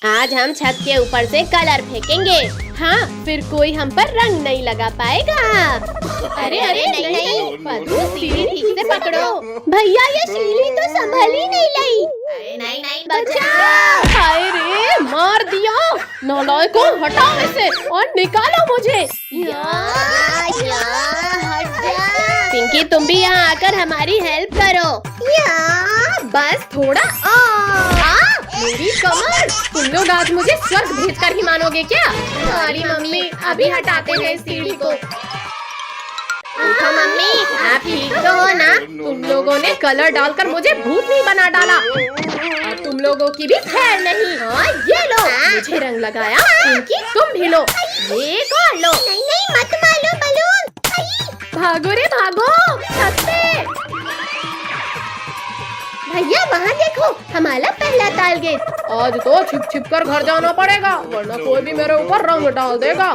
आज हम छत के ऊपर से कलर फेंकेंगे। हाँ, फिर कोई हम पर रंग नहीं लगा पाएगा। अरे अरे नहीं, पद्दू सीढ़ी ठीक से पकड़ो। भैया ये सीढ़ी तो संभल ही नहीं लाई। नहीं बचाओ। हाय रे, मार दिया। नालायकों, हटाओ इसे और निकालो मुझे। पिंकी, तुम भी यहाँ आकर हमारी हेल्प करो। बस थोड़ा मेरी कमर। तुम लोग आज मुझे स्वर्ग भेजकर ही मानोगे क्या? सॉरी मम्मी, अभी हटाते हैं इस सीढ़ी को। उठो मम्मी, आप ठीक तो हो ना? तुम लोगों ने कलर डालकर मुझे भूतनी बना डाला। अब तुम लोगों की भी खैर नहीं। हाँ, ये लो, मुझे रंग लगाया। पिंकी, तुम भी लो। ये कौन लो? नहीं मत मारो बलून। भागो रे भागो, छत पे। भैया वहाँ देखो, हमारा पहला टारगेट। आज तो छिप छिप कर घर जाना पड़ेगा, वरना कोई भी मेरे ऊपर रंग डाल देगा।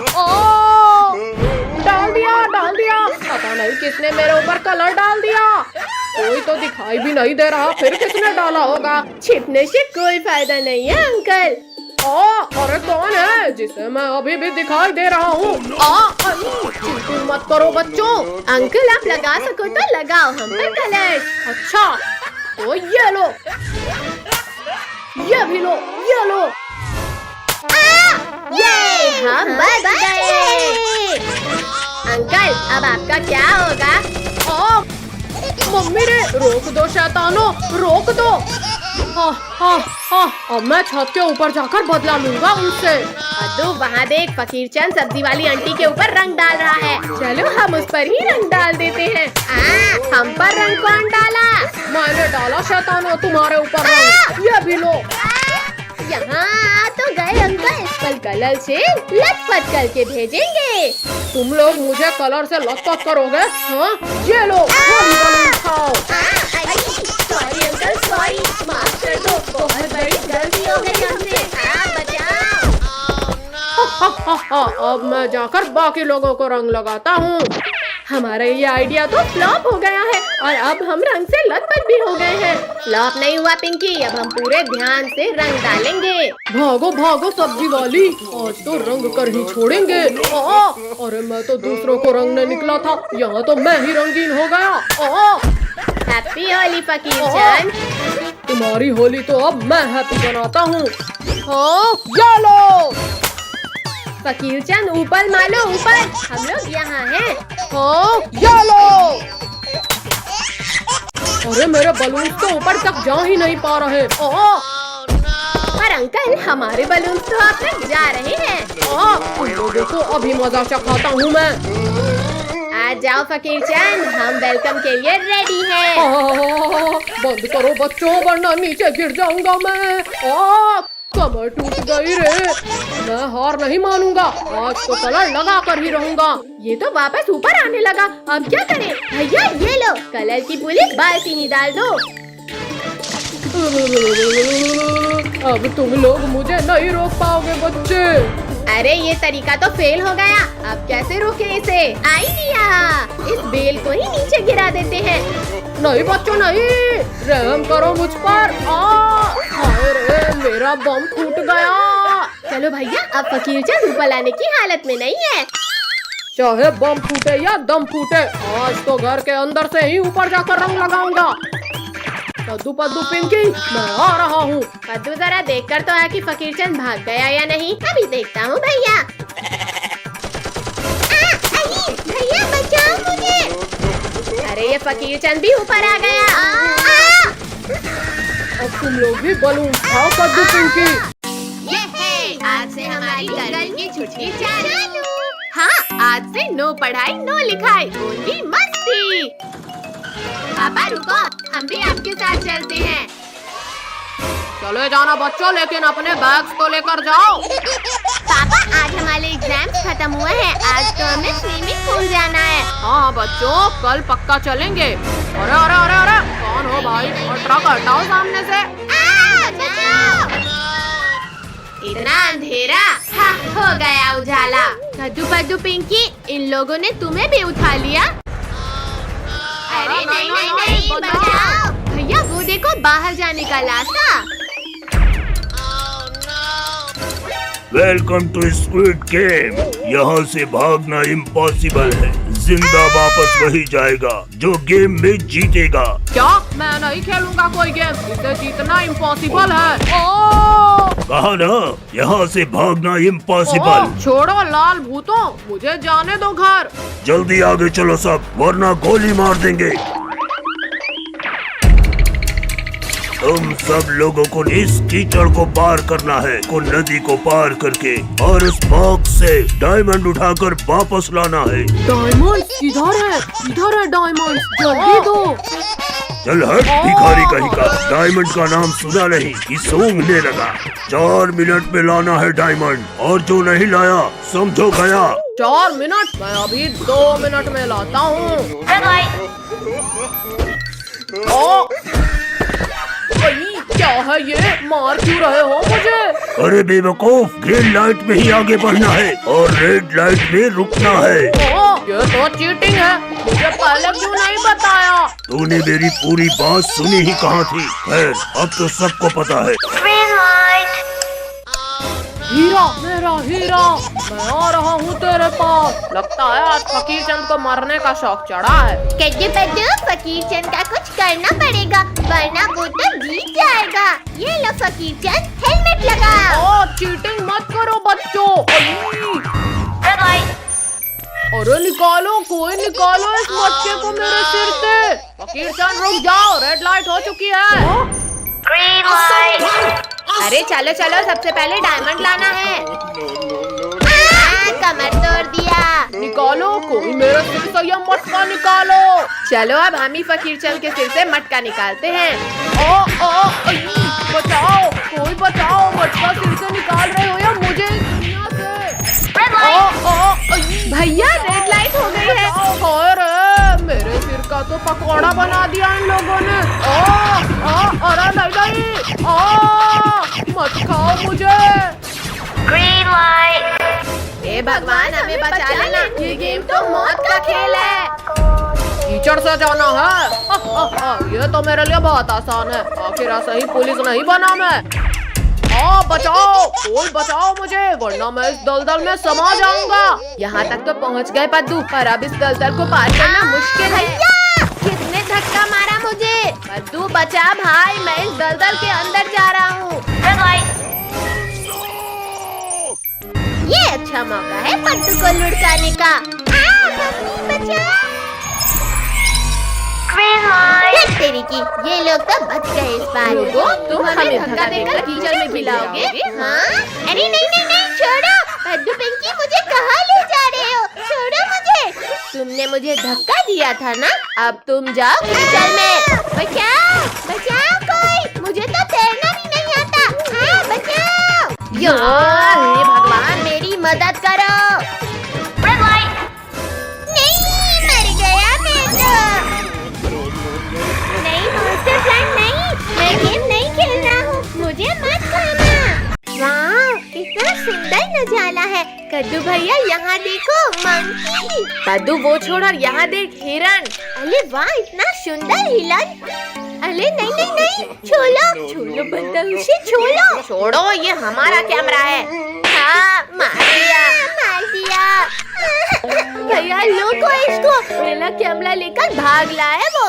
डाल दिया। पता नहीं किसने मेरे ऊपर कलर डाल दिया। कोई तो दिखाई भी नहीं दे रहा, फिर किसने डाला होगा? छिपने से कोई फायदा नहीं है अंकल। अरे कौन है जिसे मैं अभी भी दिखाई दे रहा हूँ? मत करो बच्चों। अंकल आप लगा सको तो लगाओ हम पर कलर। अच्छा तो ये लो, ये भी लो, ये लो। ये हम बच गए। अंकल अब आपका क्या होगा? मम्मी रे, रोक दो शैतानों, रोक दो। अब मैं छत के ऊपर जाकर बदला लूंगा उनसे। अद्दू वहाँ देख, फकीर चंद सब्जी वाली आंटी के ऊपर रंग डाल रहा है। चलो हम उस पर ही रंग डाल देते हैं। हम पर रंग कौन डाला? मैंने डाला शैतानों तुम्हारे ऊपर रंग। ये भी लो। यहाँ तो गए अंकल, कल कलर से लटपट करके भेजेंगे। तुम लोग मुझे कलर से लटपट करोगे? हाँ, ये लो, खाओ। सॉरी अंकल, सॉरी, माफ कर दो, बहुत बड़ी गलती हो गई हमसे। बचाओ। अब मैं जाकर बाकी लोगों को रंग लगाता हूँ। हमारा ये आइडिया तो फ्लॉप हो गया है और अब हम रंग से लटपट भी हो गए हैं। फ्लॉप नहीं हुआ पिंकी, अब हम पूरे ध्यान से रंग डालेंगे। भागो भागो सब्जी वाली, आज तो रंग कर ही छोड़ेंगे। अरे मैं तो दूसरों को रंगने निकला था, यहाँ तो मैं ही रंगीन हो गया। हैप्पी होली फकीर चंद। तुम्हारी होली तो अब मैं हैप्पी बनाता हूँ। चलो फकीर चंद, ऊपर मालो ऊपर, हम लोग यहाँ हैं। चलो। अरे मेरे बलून तो ऊपर तक जा ही नहीं पा रहे। पर अंकल हमारे बलून तो आप तक जा रहे हैं। तुम लोगों को अभी मजा चखाता हूँ मैं। आ जाओ फकीर चंद, हम वेलकम के लिए रेडी हैं। बंद करो बच्चों, वरना नीचे गिर जाऊंगा मैं। कमर टूट गई रे। मैं हार नहीं मानूंगा, आज तो कलर लगा कर ही रहूंगा। ये तो वापस ऊपर आने लगा, अब क्या करें? भैया ये लो, कलर की पूरी बाल्टी ही डाल दो। अब तुम लोग मुझे नहीं रोक पाओगे बच्चे। अरे ये तरीका तो फेल हो गया, अब कैसे रोके इसे? आइडिया, इस बेल को ही नीचे गिरा देते हैं। नहीं बच्चों नहीं, रहम करो मुझ पर। अरे मेरा बम फूट गया। चलो भैया, अब फकीर चंद ऊपर लाने की हालत में नहीं है। चाहे बम फूटे या दम फूटे, आज तो घर के अंदर से ही ऊपर जाकर रंग लगाऊंगा। पद्दू पद्दू पिंकी, मैं आ रहा हूँ। पद्दू जरा देखकर तो है कि फकीर चंद भाग गया या नहीं। अभी देखता हूँ भैया। भैया बचाओ मुझे। अरे ये फकीर चंद भी ऊपर आ गया। अब तुम लोग भी बलून खाओ पद्दू पिंकी। ये है, आज से हमारी गर्मी की छुट्टी चालू। हाँ, आज से नो पढ़ाई नो लिखाई, ओनली मस्ती। पापा रुको, हम भी आपके साथ चलते हैं। चले जाना बच्चों, लेकिन अपने बैग्स तो लेकर जाओ। पापा आज हमारे एग्जाम्स खत्म हुए हैं, आज तो हमें स्विमिंग पूल जाना है। हाँ बच्चों, कल पक्का चलेंगे। अरे अरे अरे अरे, कौन हो भाई? और ट्रक हटाओ सामने से। इतना अंधेरा, हाँ हो गया उजाला। कद्दू पद्दू पिंकी, इन लोगों ने तुम्हें भी उठा लिया। अरे नहीं, बचाओ। भैया वो देखो, बाहर जाने का रास्ता। Welcome to Squid Game. यहाँ से भागना इम्पॉसिबल है। जिंदा वापस वही जाएगा जो गेम में जीतेगा। क्या? मैं नहीं खेलूंगा कोई गेम, इसे जीतना इम्पॉसिबल है। ओ! कहा ना, यहाँ से भागना इम्पॉसिबल। छोड़ो लाल भूतों, मुझे जाने दो घर। जल्दी आगे चलो सब, वरना गोली मार देंगे। तुम सब लोगों को इस कीचड़ को पार करना है, को नदी को पार करके, और उस बॉक्स से डायमंड उठाकर वापस लाना है। डायमंड किधर है? किधर है डायमंड? जल्दी दो। चल हट भिखारी कहीं का, डायमंड का नाम सुना नहीं कि सूंघने लगा। 4 मिनट में लाना है डायमंड, और जो नहीं लाया समझो गया। 4 मिनट? मैं अभी 2 मिनट में लाता हूँ। क्या है ये? मार क्यों रहे हो मुझे? अरे बेवकूफ, ग्रीन लाइट में ही आगे बढ़ना है और रेड लाइट में रुकना है। ये तो चीटिंग है, मुझे पहले क्यों नहीं बताया? तूने मेरी पूरी बात सुनी ही कहाँ थी? खैर, अब तो सबको पता है। हीरा, मेरा हीरा, मैं आ रहा हूँ तेरे पास। लगता है आज फकीर चंद को मरने का शौक चढ़ा है। कद्दू बद्दू, फकीर चंद का कुछ करना पड़ेगा, वरना वो तो जीत जाएगा। ये लो फकीर चंद, हेलमेट लगाओ। चीटिंग मत करो बच्चों। अरे निकालो, कोई निकालो इस बच्चे को मेरे सिर से। फकीर चंद रुक जाओ, रेड लाइट हो चुकी है। अरे चलो चलो, सबसे पहले डायमंड लाना है। कमर तोड़ दिया। निकालो, कोई मेरे सिर से यह मटका निकालो। चलो अब हम ही फकीर चंद के सिर से मटका निकालते हैं। बचाओ, कोई बचाओ, मटका सिर से निकाल रहे हो या मुझे इस दुनिया से। भैया रेड लाइट हो गई है। अरे मेरे सिर का तो पकौड़ा बना दिया इन लोगों ने। अरे नहीं, मत खाओ मुझे। Green light. हे भगवान, हमें बचा लेना, ये गेम तो मौत का खेल है। कीचड़ से जाना है? ये तो मेरे लिए बहुत आसान है। आखिर ऐसा ही पुलिस नहीं बना मैं। बचाओ, कोई बचाओ मुझे, वरना मैं इस दलदल में समा जाऊंगा। यहाँ तक तो पहुँच गए पद्दू, पर अब इस दलदल को पार करना मुश्किल है। किसने धक्का मारा मुझे? पद्दू बचा भाई, मैं इस दलदल के अंदर जा रहा हूँ। ये अच्छा मौका है पद्दू को लुढ़काने का। तेरी की, ये लोग तो बच गए इस बार। तुम हमें धक्का देकर कीचड़ में गिराओगे? हाँ? अरे नहीं, छोड़ो। पद्दू पिंकी, मुझे कहाँ ले जा रहे हो? छोड़ो मुझे। तुमने मुझे धक्का दिया था ना, अब तुम जाओ कीचड़ में। बचाओ कोई, मुझे तो तैरना भी नहीं आता। बचाओ। हे भगवान, मेरी मदद करो। नहीं, मर गया मैं तो। नहीं मॉन्स्टर फ्रेंड, नहीं, मैं गेम नहीं खेल रहा हूँ, मुझे मत खाना। वाह, कितना सुंदर नजारा है। कद्दू भैया यहाँ देखो, मंकी। पद्दू वो छोड़ और यहाँ देख, हिरन। अरे वाह, इतना सुंदर हिरन। अरे नहीं, छोड़ो बंदा, उसे छोड़ो। छोड़ो, ये हमारा कैमरा है। हाँ, मार दिया। भैया लोगो इसको, मेरा कैमरा लेकर भाग लाया वो।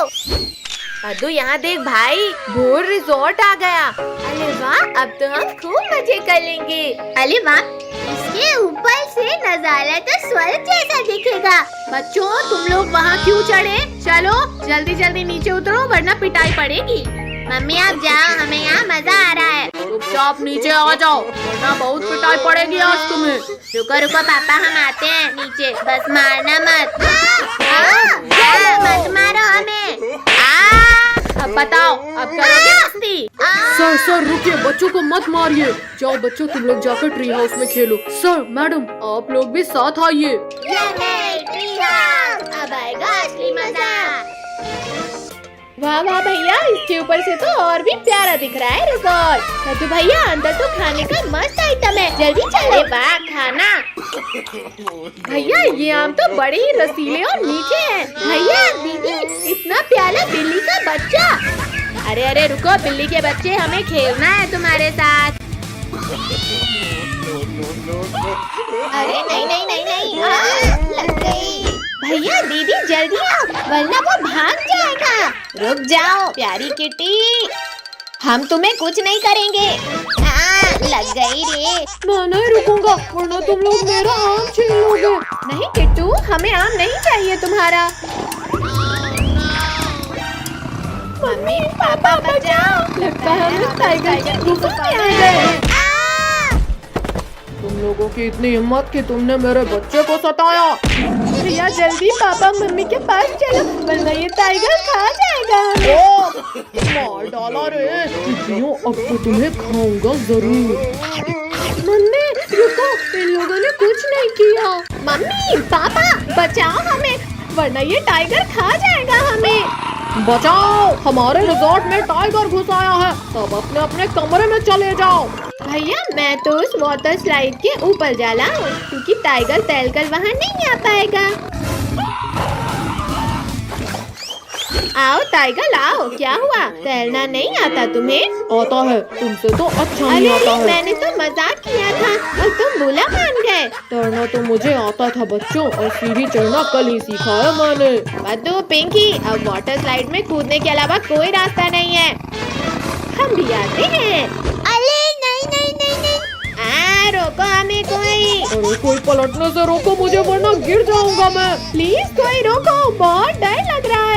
पद्दू यहाँ देख भाई, भोर रिजॉर्ट आ गया। अरे वाह, अब तो हम खूब मजे करेंगे। अरे वाह, इसके ऊपर से नजारा तो स्वर्ग जैसा दिखेगा। बच्चों, तुम लोग वहाँ क्यों चढ़े? चलो जल्दी नीचे उतरो, वरना पिटाई पड़ेगी। मम्मी आप जाओ, हमें यहाँ मजा आ रहा है। चुपचाप नीचे आ जाओ, वरना बहुत पिटाई पड़ेगी आज तुम्हें। रुको पापा, हम आते हैं नीचे, बस मारना मत। मत मारो हमें। अब बताओ, अब करोगे मस्ती? सर रुकिए, बच्चों को मत मारिए। जाओ बच्चों, तुम लोग जाकर ट्री हाउस में खेलो। सर मैडम, आप लोग भी साथ आइए। ट्री हाउस, अब आएगा असली मजा। वाह भैया, इसके ऊपर से तो और भी प्यारा दिख रहा है रिजॉर्ट। तो भैया, अंदर तो खाने का मस्त आइटम है, जल्दी चलो। वाह, खाना। भैया, ये आम तो बड़े ही रसीले और मीठे हैं। भैया, दीदी, इतना प्यारा बिल्ली का बच्चा। अरे रुको, बिल्ली के बच्चे, हमें खेलना है तुम्हारे साथ। अरे नहीं नहीं नहीं नहीं, लग गई। भैया दीदी जल्दी आओ वरना वो भाग जाएगा। रुक जाओ प्यारी किटी, हम तुम्हें कुछ नहीं करेंगे। लग गई रे। मैं नहीं रुकूंगा वरना तुम लोग मेरा आम छीन लोगे। नहीं किट्टू, हमें आम नहीं चाहिए तुम्हारा। मम्मी पापा बचाओ, लगता है हम टाइगर की गुफा में आ गए। तुम लोगों की इतनी हिम्मत कि तुमने मेरे बच्चे को सताया। भैया जल्दी पापा मम्मी के पास चलो वरना ये टाइगर खा जाएगा। मार डाला रे। अब तो तुम्हें खाऊंगा जरूर। मम्मी रुको, इन लोगों ने कुछ नहीं किया। मम्मी पापा बचाओ हमें वरना ये टाइगर खा जाएगा हमें। बचाओ, हमारे रिजॉर्ट में टाइगर घुस आया है। सब अपने अपने कमरे में चले जाओ। भैया मैं तो उस वाटर स्लाइड के ऊपर जा रहा हूँ क्योंकि टाइगर तैरकर वहाँ नहीं आ पाएगा। आओ टाइगर आओ, क्या हुआ तैरना नहीं आता तुम्हें? आता है, तुमसे तो अच्छा नहीं अरे आता है। मैंने तो मजाक किया था और तुम बुरा मान गए। तैरना तो मुझे आता था बच्चों, और सीढ़ी चढ़ना कल ही सीखा है मैंने। बद्दू पिंकी, अब वाटर स्लाइड में कूदने के अलावा कोई रास्ता नहीं है। हम भी आते हैं। अरे नहीं नहीं नहीं नहीं, रोको हमें कोई। अरे कोई पलटने से रोको मुझे वरना गिर जाऊंगा मैं। प्लीज कोई रोको, बहुत डर लग रहा है।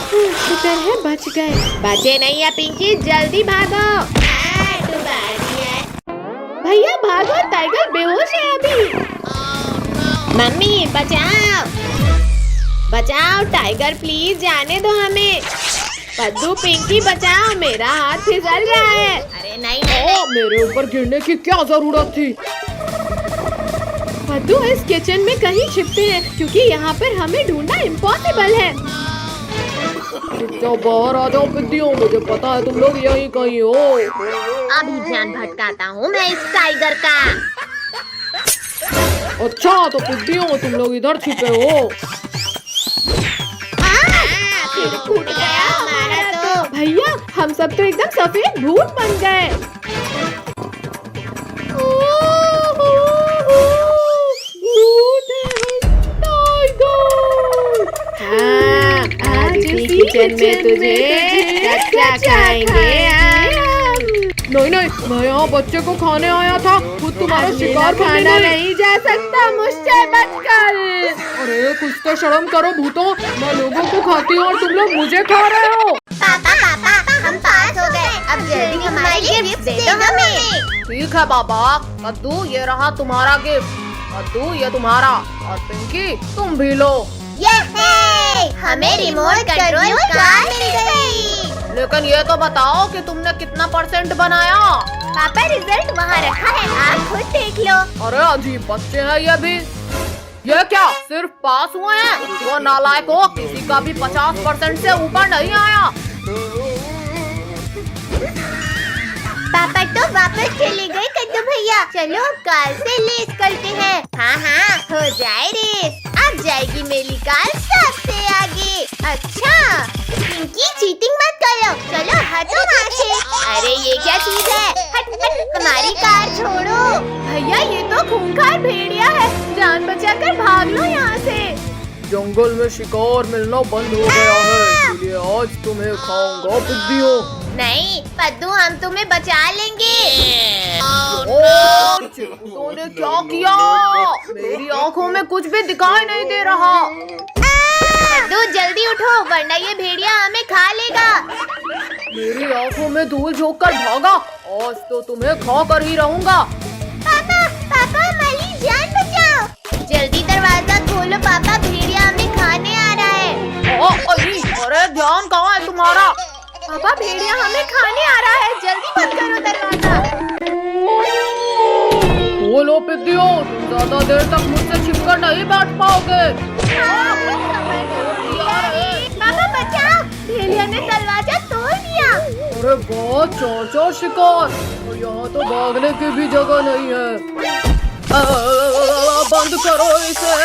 शुक्र है बच गए। बचे नहीं है पिंकी, जल्दी भागो। भैया भागो, टाइगर बेहोश है अभी। मम्मी बचाओ बचाओ, टाइगर प्लीज जाने दो हमें। पद्दू पिंकी बचाओ, मेरा हाथ फिसल रहा है। अरे नहीं मेरे ऊपर गिरने की क्या जरूरत थी? पद्दू इस किचन में कहीं छिपते हैं क्योंकि यहाँ पर हमें ढूंढना इम्पॉसिबल है। जाओ बाहर आ जाओ पिद्दियों, मुझे पता है तुम लोग यहीं कहीं हो। अभी ध्यान भटकाता हूँ मैं इस टाइगर का। अच्छा तो पिद्दियों तुम लोग इधर छिपे हो। फिर फूट गया हमारा तो। भैया हम सब तो एकदम सफेद भूत बन गए। आज इसी किचन में तुझे कच्चा खाएंगे। नहीं नहीं, मैं यहाँ बच्चे को खाने आया था, खुद तुम्हारा शिकार खाना नहीं जा सकता मुझसे बचकर। अरे कुछ तो शर्म करो भूतों, मैं लोगों को खाती हूँ और तुम लोग मुझे खा रहे हो। पापा पापा हम पास हो गए, अब जल्दी हमारी गिफ्ट दे दो हमें। ठीक है बाबा। कद्दू ये रहा तुम्हारा गिफ्ट। कद्दू ये तुम्हारा, और पिंकी तुम भी लो। हमें रिमोट कंट्रोल कार मिल गई। लेकिन ये तो बताओ कि तुमने कितना % बनाया? पापा रिजल्ट वहाँ रखा है, आप खुद देख लो। अरे अजीब बच्चे हैं ये भी। ये क्या सिर्फ पास हुए हैं? वो नालायक हो, किसी का भी 50% से ऊपर नहीं आया। पापा तो वापस चले गए कद्दू भैया। चलो कार से रेस करते हैं। हाँ हो जाए रेस। अब जाएगी मेरी कार सबसे आगे। अच्छा पिंकी चीटिंग मत करो, चलो हटो वहाँ से। अरे ये क्या चीज है? हट हट, हमारी कार छोड़ो। भैया ये तो खूंखार भेड़िया है, जान बचाकर भाग लो यहाँ से। जंगल में शिकार मिलना बंद हो गया है, इसलिए आज तुम्हें खाऊंगा पिद्दियों। नहीं पद्दू, हम तुम्हें बचा लेंगे। तूने क्या किया? मेरी आँखों में कुछ भी दिखाई नहीं दे रहा। पद्दू जल्दी उठो वरना ये भेड़िया हमें खा लेगा। मेरी आँखों में धूल झोंक कर भागा, आज तो तुम्हें खा कर ही रहूंगा। पापा पापा हमारी जान बचाओ। जल्दी दरवाजा खोलो पापा, भेड़िया हमें खाने आ रहा है। अरे ध्यान कहाँ है तुम्हारा? पापा भेड़िया हमें खाने आ रहा है, जल्दी बंद करो दरवाजा। बोलो पिद्दियों, तुम ज्यादा देर तक मुझसे छिपकर नहीं बैठ पाओगे। पापा बचाओ, भेड़िया ने दरवाजा तोड़ दिया। अरे बहुत चौचौ शिकार, और यहाँ तो भागने की भी जगह नहीं है। बंद करो इसे।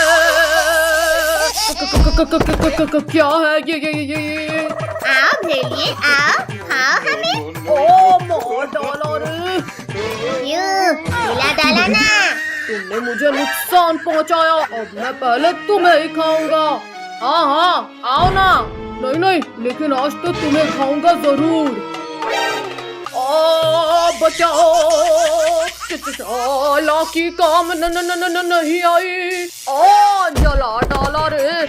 क्या है ये? आओ भेड़िए आओ, खाओ हमें। ओ मार डाला रे। खिला डाला ना। तुमने मुझे नुकसान पहुंचाया, अब मैं पहले तुम्हें ही खाऊंगा। हाँ हाँ आओ ना। नहीं नहीं, लेकिन आज तो तुम्हें खाऊंगा जरूर। बचाओ, लाकी काम नहीं आई। जला डाला रे।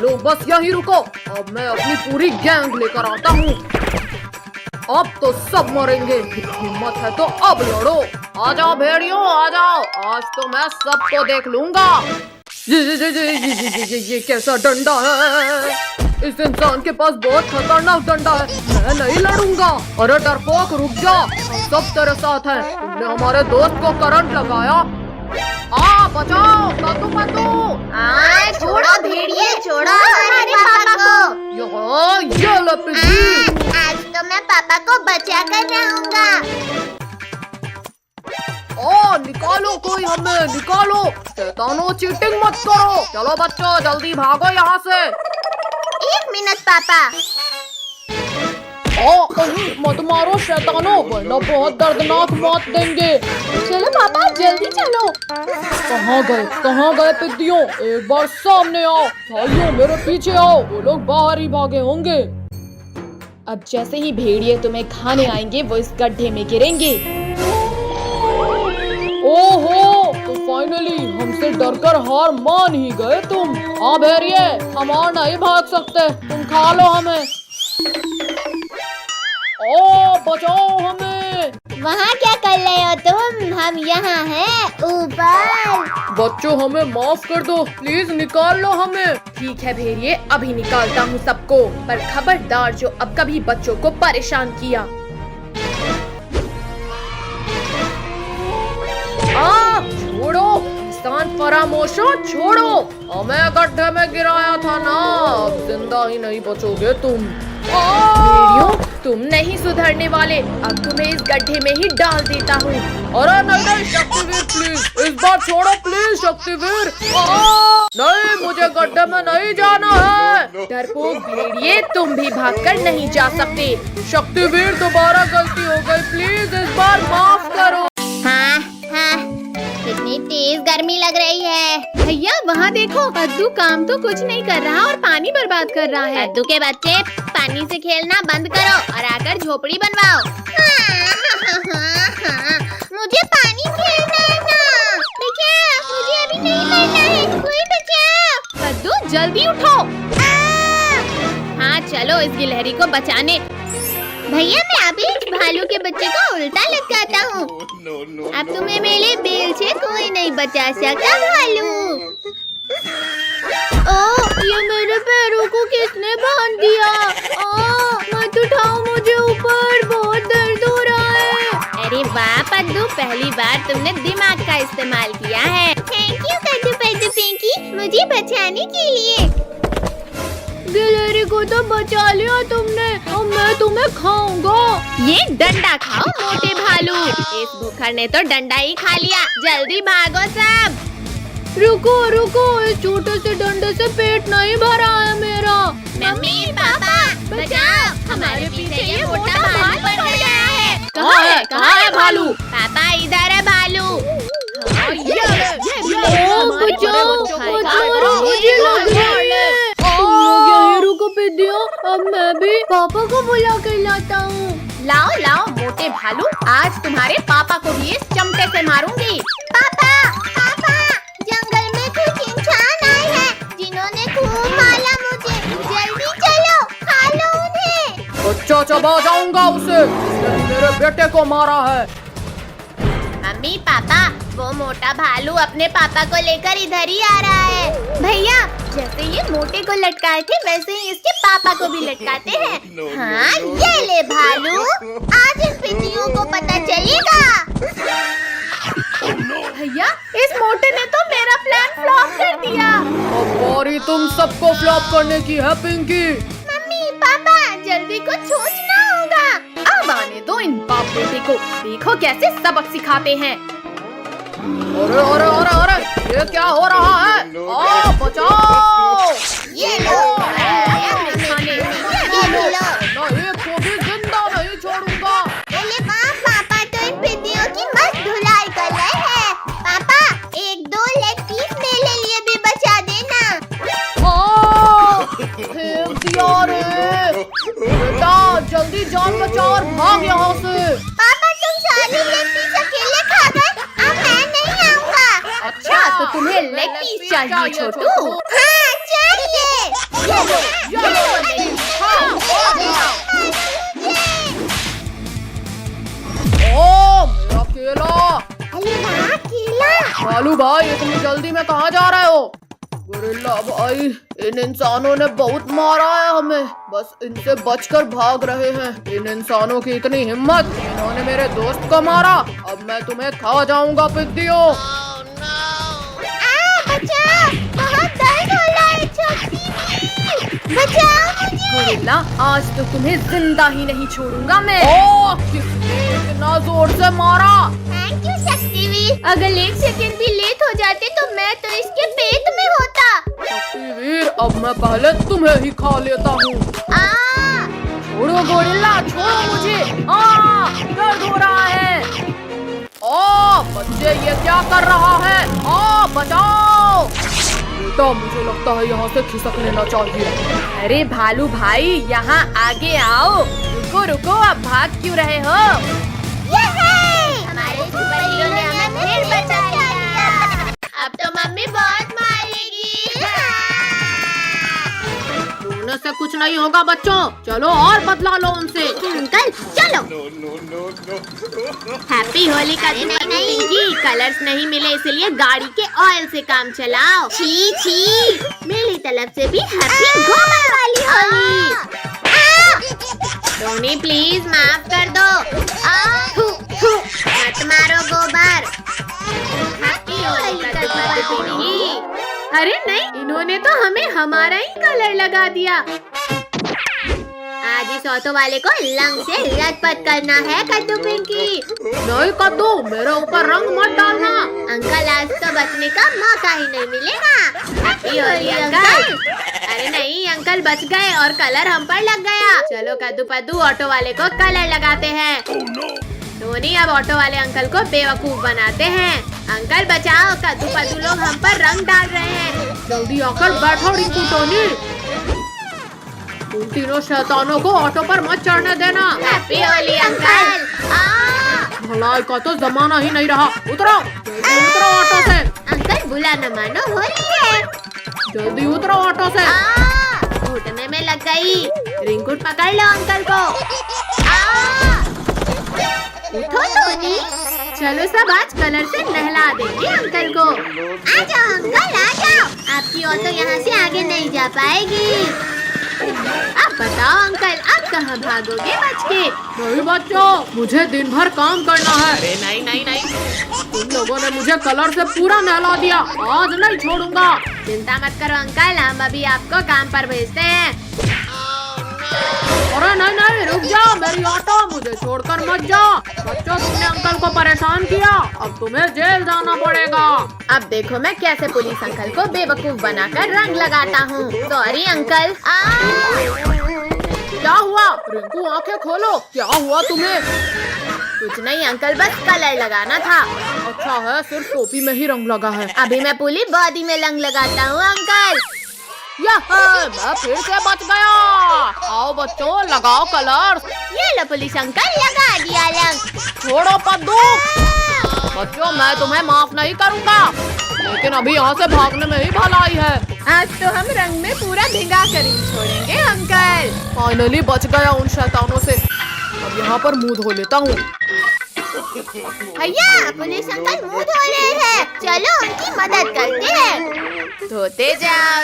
लो बस यहीं रुको, अब मैं अपनी पूरी गैंग लेकर आता हूँ। अब तो सब मरेंगे, हिम्मत है तो अब लड़ो। आ जाओ भेड़ियों आ जाओ, आज तो मैं सबको देख लूंगा। ये कैसा डंडा है? इस इंसान के पास बहुत खतरनाक डंडा है, मैं नहीं लड़ूंगा। अरे डरपोक रुक जा, सब तेरे साथ हैं। तुमने हमारे दोस्त को करंट लगाया। बचाओ, पतू पतू। छोड़ो भेड़िए, छोड़ो हमारे पापा को। ये ले पिज्जी। आज तो मैं पापा को बचा कर रहूंगा। निकालो कोई हमें, निकालो। शैतानों चीटिंग मत करो। चलो बच्चों जल्दी भागो यहाँ से। 1 मिनट पापा। मत मारो शैतानों, वरना बहुत दर्दनाक मौत देंगे। चलो पापा जल्दी चलो। कहाँ गए पिद्दियों? एक बार सामने आओ। भाइयों मेरे पीछे आओ, वो लोग बाहर ही भागे होंगे। अब जैसे ही भेड़िए तुम्हें खाने आएंगे, वो इस गड्ढे में गिरेंगे। ओहो, तो फाइनली हमसे डरकर हार मान ही गए तुम। हाँ भेड़िए, हम और नहीं भाग सकते, तुम खा लो हमें। बचाओ हमें। वहाँ क्या कर रहे हो तुम? हम यहाँ हैं ऊपर। बच्चों हमें माफ कर दो, प्लीज निकाल लो हमें। ठीक है भेड़िए, अभी निकालता हूँ सबको, पर खबरदार जो अब कभी बच्चों को परेशान किया। छोड़ो इंसान फरामोशो, छोड़ो। हमें गड्ढे में गिराया था ना, अब जिंदा ही नहीं बचोगे तुम। भेड़ियों तुम नहीं सुधरने वाले, अब तुम्हें इस गड्ढे में ही डाल देता हूँ। अरे नहीं शक्तिवीर प्लीज, इस बार छोड़ो प्लीज शक्तिवीर। नहीं, मुझे गड्ढे में नहीं जाना है। डरपोक भेड़िए, तुम भी भागकर नहीं जा सकते। शक्तिवीर दोबारा गलती हो गई, प्लीज इस बार माफ करो। हाँ, कितनी तेज गर्मी लग रही है। भैया वहाँ देखो, कद्दू काम तो कुछ नहीं कर रहा और पानी बर्बाद कर रहा है। कद्दू के बच्चे, पानी से खेलना बंद करो और आकर झोपड़ी बनवाओ। मुझे पानी खेलना है ना। बचाओ, मुझे अभी नहीं मरना है, कोई बचाओ। कद्दू जल्दी उठो। हाँ चलो इस गिलहरी को बचाने। भैया मैं अभी इस भालू के बच्चे को उल्टा लटकाता हूँ। अब तुम्हें मेरे बेल से कोई नहीं बचा सकता भालू। ये मेरे पैरों को किसने बांध दिया? मत उठाओ मुझे ऊपर, बहुत दर्द हो रहा है। अरे वाह पद्दू, पहली बार तुमने दिमाग का इस्तेमाल किया है। थैंक यू कद्दू पद्दू पिंकी, मुझे बचाने के लिए। गिलहरी को तो बचा लिया तुमने, अब मैं तुम्हें खाऊंगा। ये डंडा खाओ मोटे भालू। इस भूखर ने तो डंडा ही खा लिया, जल्दी भागो सब। रुको रुको, इस छोटे से डंडे से पेट नहीं भरा है मेरा। मम्मी पापा बचाओ, हमारे पीछे ये मोटा भालू पड़ गया है। कहाँ है भालू? पापा इधर है भालू। अब मैं भी पापा को बुला कर लाता हूँ। लाओ लाओ मोटे भालू, आज तुम्हारे पापा को भी इस चमटे से मारूंगी। पापा पापा, जंगल में कुछ इंसान आए हैं जिन्होंने खूब मारा मुझे, जल्दी चलो खा लो उन्हें। अच्छा चबा जाऊंगा उसे, इसने मेरे बेटे को मारा है। मम्मी पापा, वो मोटा भालू अपने पापा को लेकर इधर ही आ रहा है। भैया जैसे ये मोटे को लटकाए थे, वैसे ही इसके पापा को भी लटकाते हैं। हाँ ये ले भालू, आज इन पितियों को पता चलेगा। भैया इस मोटे ने तो मेरा प्लान फ्लॉप कर दिया। अब बारी तुम सबको फ्लॉप करने की है पिंकी। मम्मी पापा, जल्दी कुछ सोचना होगा। अब आने दो इन बाप बेटे को, देखो कैसे सबक सिखाते हैं। अरे अरे अरे अरे, ये क्या हो रहा है? बचाओ! ये लो, खाने एक को भी जिंदा नहीं छोड़ूंगा। अरे वाह पापा, तो इन पितियों की मस्त धुलाई भाग यहाँ से। पापा तुम सारी लेग पीस अकेले खा गए, अब मैं नहीं आऊँगा। अच्छा तो तुम्हें लेग पीस चाहिए छोटू? हाँ चाहिए। ये लो, हाँ, ओ मेरा केला। अरे वाह केला। भालू भाई इतनी जल्दी में कहाँ जा रहे हो? गोरिल्ला भाई इन इंसानों ने बहुत मारा है हमें, बस इनसे बचकर भाग रहे हैं। इन इंसानों की इतनी हिम्मत, इन्होंने मेरे दोस्त को मारा। अब मैं तुम्हें खा जाऊंगा पिद्दियों। बचाओ, बहुत दर्द हो रहा है छोटी, बचाओ मुझे। गोरिल्ला आज तो तुम्हें जिंदा ही नहीं छोड़ूंगा मैं। ओ किसने इतना जोर से मारा? थैंक यू शक्तिवीर, अगर 1 सेकंड भी लेट हो जाते तो मैं तो इसके पेट में होता। शक्तिवीर अब मैं पहले तुम्हें ही खा लेता हूँ। छोड़ो गोरिल्ला, छोड़ो मुझे। दर्द हो रहा है। ओ बच्चे ये क्या कर रहा है? ओ बचाओ बेटा, मुझे लगता है यहाँ से खिसक लेना चाहिए। अरे भालू भाई यहाँ आगे आओ। रुको रुको, अब भाग क्यों रहे हो? हमारे सुपर हीरो ने हमें फिर बचा लिया। अब तो मम्मी बहुत मारेगी। रोने से कुछ नहीं होगा बच्चों, चलो और बदला लो उनसे। अंकल चलो। हैप्पी होली का दिन पिंकी। कलर्स नहीं मिले इसलिए गाड़ी के ऑयल से काम चलाओ। छी छी, मेरी तरफ से भी हैप्पी घूमने वाली होली। टोनी प्लीज माफ कर दो। मत मारो गोबर। हैप्पी होली का दिन पिंकी। अरे नहीं, इन्होंने तो हमें हमारा ही कलर लगा दिया। आज इस ऑटो वाले को रंग से लटपट करना है कद्दू पिंकी। नहीं कद्दू, मेरे ऊपर रंग मत डालना। अंकल आज तो बचने का मौका ही नहीं मिलेगा। Happy Holi uncle. अरे नहीं अंकल बच गए और कलर हम पर लग गया। चलो कद्दू पद्दू ऑटो वाले को कलर लगाते हैं। टोनी अब ऑटो वाले अंकल को बेवकूफ बनाते हैं। अंकल बचाओ, कद्दू पद्दू लोग हम पर रंग डाल रहे हैं। जल्दी आकर बैठो रिंकू टोनी। उन तीनों शैतानों को ऑटो पर मत चढ़ने देना। Happy Holi uncle. भलाई का तो जमाना ही नहीं रहा। उतरो उतरो ऑटो से। अंकल बुला न मानो होली है। जल्दी उतरो ऑटो से। घुटने में लग गई। रिंकू पकड़ लो अंकल को। उठो टोनी। चलो सब आज कलर से नहला देंगे अंकल को। आ जाओ अंकल आ जाओ, आपकी ऑटो यहाँ से आगे नहीं जा पाएगी। अब बताओ अंकल, अब कहाँ भागोगे बच के? नहीं बच्चों, मुझे दिन भर काम करना है। अरे नहीं नहीं नहीं, तुम लोगों ने मुझे कलर से पूरा नहला दिया, आज नहीं छोड़ूंगा। चिंता मत करो अंकल, हम अभी आपको काम पर भेजते हैं। अरे नहीं नहीं रुक जाओ, मेरी ऑटो, मुझे छोड़कर मत जाओ। बच्चों तुमने अंकल को परेशान किया, अब तुम्हें जेल जाना पड़ेगा। अब देखो मैं कैसे पुलिस अंकल को बेवकूफ बनाकर रंग लगाता हूँ। Sorry uncle. क्या हुआ? रिंकू आंखें खोलो, क्या हुआ तुम्हें? कुछ नहीं अंकल, बस कलर लगाना था। अच्छा है, सिर्फ टोपी में ही रंग लगा है। अभी मैं पूरी बॉडी में रंग लगाता हूँ अंकल। मैं फिर से बच गया। आओ बच्चों लगाओ कलर। ये लो पुलिस अंकल, लगा दिया रंग। छोड़ो पद्दू। बच्चों मैं तुम्हें माफ नहीं करूँगा, लेकिन अभी यहाँ से भागने में ही भलाई है। आज तो हम रंग में पूरा भिगा कर ही छोड़ेंगे अंकल। फाइनली बच गया उन शैतानों से। अब यहाँ पर मुंह धो लेता हूँ। भैया पुलिस अंकल मुंह धो रहे हैं, चलो उनकी मदद करते हैं। धोते जाओ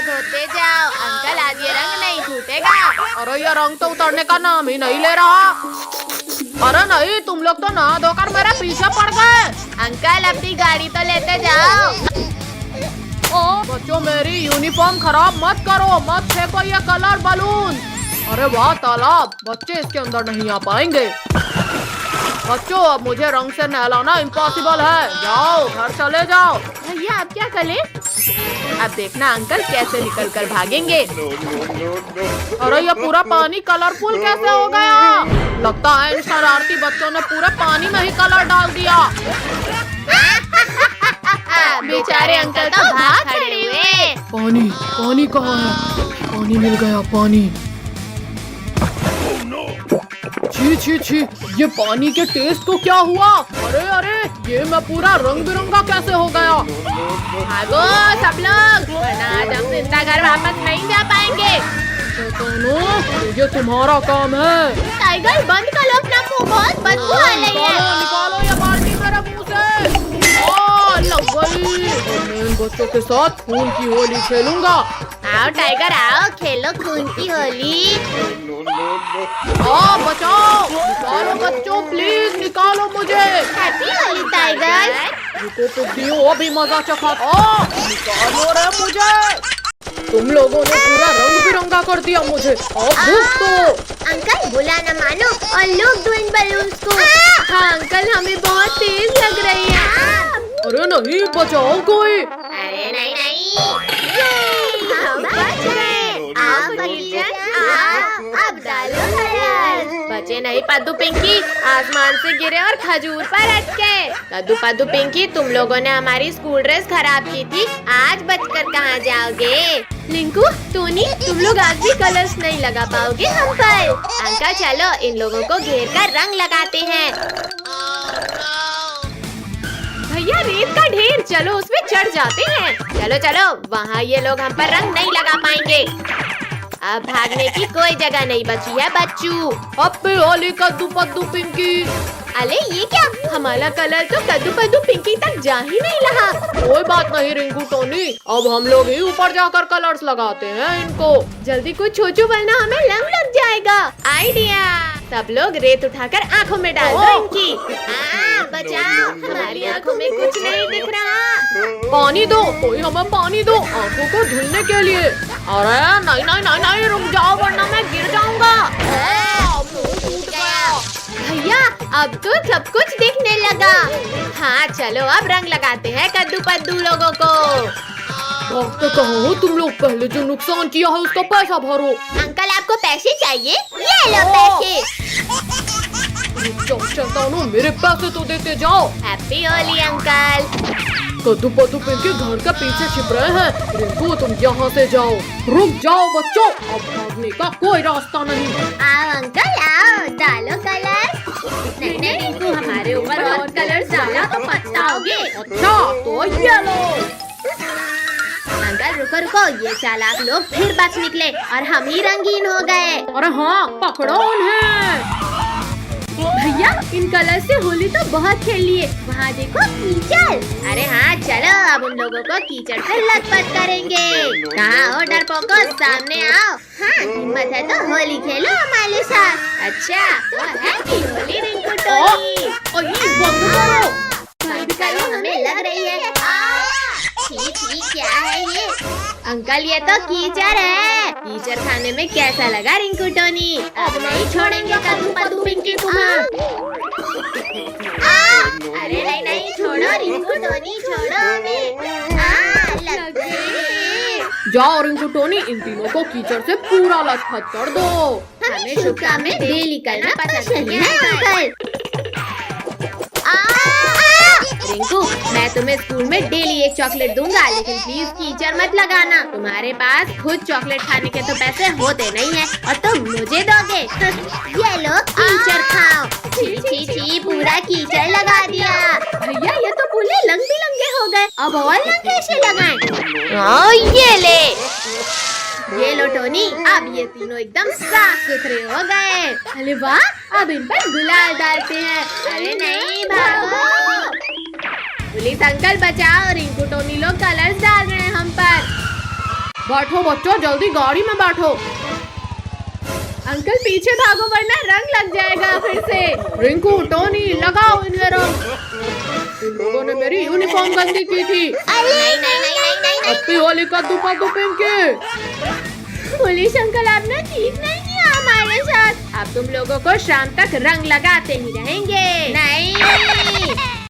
अंकल, आज ये रंग नहीं छूटेगा। अरे ये रंग तो उतरने का नाम ही नहीं ले रहा। अरे नहीं, तुम लोग तो नहा धोकर मेरे पीछे पड़ गए। अंकल अपनी गाड़ी तो लेते जाओ। ओ बच्चों मेरी यूनिफॉर्म खराब मत करो, मत फेंको ये कलर बलून। अरे वाह तालाब, बच्चे इसके अंदर नहीं आ पाएंगे। बच्चों अब मुझे रंग से नहलाना इम्पॉसिबल है, जाओ घर चले जाओ। भैया अब क्या करें? अब देखना अंकल कैसे निकल कर भागेंगे। अरे ये पूरा पानी कलरफुल कैसे हो गया? लगता है इन शरारती बच्चों ने पूरे पानी में ही कलर डाल दिया। बेचारे अंकल तो भाग खड़े हुए। पानी कहाँ है? पानी मिल गया, पानी। छी छी छी, ये पानी के टेस्ट को क्या हुआ? अरे अरे, ये मैं पूरा रंग बिरंगा कैसे हो गया? भागो सब लोग, वरना आज हम जिंदा घर वापस नहीं जा पाएंगे। शैतानों, ये तुम्हारा काम है। टाइगर बंद करो अपना मुंह, बहुत बदबू आ रही है। निकालो ये बाल्टी मेरे मुंह से। लग गई। मैं इन बच्चों के साथ खून की होली खेलूंगा। आओ टाइगर आओ, खेलो खून की होली। बचाओ, निकालो बच्चों, प्लीज निकालो मुझे। Happy Holi tiger. रुको पिग्गियों, अभी मजा चखा। निकालो रे मुझे। तुम लोगों ने पूरा रंग बिरंगा कर दिया मुझे। अब भूख तो। अंकल बुला न मानो और लोग दो इन बलून्स को। हाँ अंकल, हमें बहुत तेज लग रही है। अरे नहीं, बचाओ कोई। अरे नहीं नहीं, हम बच गए। आओ बच्चे, आओ, अब डालो कलर। बचे नहीं पद्दू पिंकी, आसमान से गिरे और खजूर पर अटके। कद्दू पद्दू पिंकी, तुम लोगों ने हमारी स्कूल ड्रेस खराब की थी, आज बचकर कहाँ जाओगे? लिंकू, टोनी, तुम लोग आज भी कलर्स नहीं लगा पाओगे हम पर। अंकल चलो इन लोगों को घेर कर रंग लगाते हैं। भैया रेत का ढेर, चलो उसमें चढ़ जाते हैं। चलो चलो, वहाँ ये लोग हम पर रंग नहीं लगा पाएंगे। अब भागने की कोई जगह नहीं बची है बच्चू। हैप्पी होली कद्दू पद्दू पिंकी। अरे ये क्या, हमारा कलर तो कद्दू पद्दू पिंकी तक जा ही नहीं रहा। कोई बात नहीं रिंकू टोनी, अब हम लोग ही ऊपर जाकर कलर्स लगाते हैं इनको। जल्दी कुछ सोचो वरना हमें लग जाएगा। आइडिया, सब लोग रेत उठाकर आँखों में डाल दो इनकी। बचाओ, हमारी आँखों में कुछ नहीं दिख रहा। पानी दो, कोई हमें पानी दो आँखों को धुलने के लिए। अरे नहीं नहीं नहीं नहीं, रुक जाओ वरना मैं गिर जाऊंगा। भैया अब तो सब कुछ दिखने लगा। हाँ चलो अब रंग लगाते हैं कद्दू पद्दू लोगों को। भागते कहाँ हो तुम लोग? पहले जो नुकसान किया है उसका पैसा भरो। अंकल आपको पैसे चाहिए? ये लो पैसे। शैतानों, मेरे पैसे तो देते जाओ। Happy Holi uncle. कद्दू पद्दू पिंकी घर के पीछे छिप रहे हैं। रिंकू तुम यहाँ से जाओ। रुक जाओ बच्चों, अब भागने का कोई रास्ता नहीं। आओ अंकल आओ, डालो कलर। नहीं नहीं रिंकू, हमारे ऊपर और कलर डाला तो पछताओगे। अच्छा तो ये लो। अंकल रुको रुको, ये चालाक लोग फिर बच निकले और हम ही रंगीन हो गए। अरे हाँ, पकड़ो उन्हें। भैया इन कलर से होली तो बहुत खेल लिए, वहाँ देखो कीचड़। अरे हाँ चलो, अब उन लोगों को कीचड़ से लथपथ करेंगे। कहाँ हो डरपोको, सामने आओ। हाँ हिम्मत है तो होली खेलो हमारे साथ। अच्छा तो हैप्पी होली रिंकू टोनी। बंद करो। बंद करो, हमें लग रही है। छी क्या है ये? अंकल ये तो कीचड़ है। कीचड़ खाने में कैसा लगा रिंकू टोनी? अब नहीं छोड़ेंगे कद्दू पद्दू पिंकी तुम्हें। अरे नहीं नहीं, छोड़ो रिंकू टोनी, छोड़ो हमें। लग गई। जाओ रिंकू टोनी, इन तीनों को कीचड़ से पूरा लथपथ कर दो। हमें शुभ काम में डेली करना पसंद नहीं है अंकल। रिंकू, मैं तुम्हें स्कूल में डेली एक चॉकलेट दूंगा, लेकिन प्लीज कीचड़ मत लगाना। तुम्हारे पास खुद चॉकलेट खाने के तो पैसे होते नहीं है और तुम मुझे दोगे। ये लो कीचड़ खाओ। छी छी छी, पूरा कीचड़ लगा दिया। भैया ये तो पूरे रंग बिरंगे हो गए, अब और रंग कैसे लगाएं? ये ले, ये लो टोनी, अब ये तीनों एकदम साफ सुथरे हो गए। अरे वाह, अब इन पर गुलाल डालते हैं। अरे नहीं भागो, पुलिस अंकल बचाओ, रिंकू टोनी लोग कलर्स डाल रहे हैं हम पर। बैठो बच्चों, जल्दी गाड़ी में बैठो। अंकल पीछे भागो वरना रंग लग जाएगा फिर से। रिंकू टोनी लगाओ इन्हें रंग। इन लोगों ने मेरी यूनिफॉर्म गंदी की थी। नहीं नहीं नहीं नहीं नहीं। हैप्पी होली कद्दू पद्दू पिंकी। पुलिस अंकल आपने ठीक नहीं किया हमारे साथ। अब तुम लोगों को शाम तक रंग लगाते ही रहेंगे। नहीं